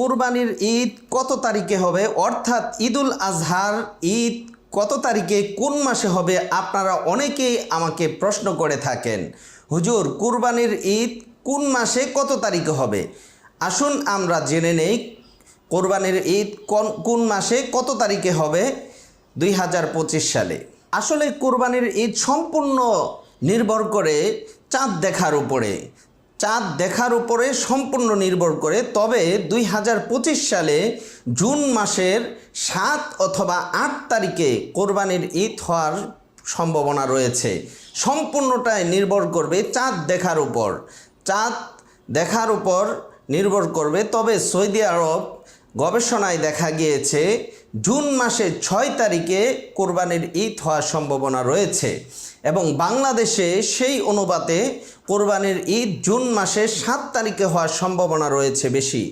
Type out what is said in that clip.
কুরবানির ঈদ কত তারিখে হবে, অর্থাৎ ঈদুল আজহার ঈদ কত তারিখে কোন মাসে হবে? আপনারা অনেকেই আমাকে প্রশ্ন করে থাকেন, হুজুর কুরবানির ঈদ কোন মাসে কত তারিখে হবে? আসুন আমরা জেনে নেই কোরবানির ঈদ কোন মাসে কত তারিখে হবে 2025 সালে। আসলে কোরবানির ঈদ সম্পূর্ণ নির্ভর করে চাঁদ দেখার উপরে। চাঁদ দেখার উপরে সম্পূর্ণ নির্ভর করে। তবে 2025 সালে জুন মাসের 7 অথবা 8 তারিখে কোরবানির ঈদ হওয়ার সম্ভাবনা রয়েছে। সম্পূর্ণটাই নির্ভর করবে চাঁদ দেখার উপর। চাঁদ দেখার উপর নির্ভর করবে। তবে সৌদি আরব গবেষণায় দেখা গিয়েছে জুন মাসের 6 তারিখে কোরবানির ঈদ হওয়ার সম্ভাবনা রয়েছে এবং বাংলাদেশে সেই অনুপাতে কোরবানির ঈদ জুন মাসের 7 তারিখে হওয়ার সম্ভাবনা রয়েছে বেশি।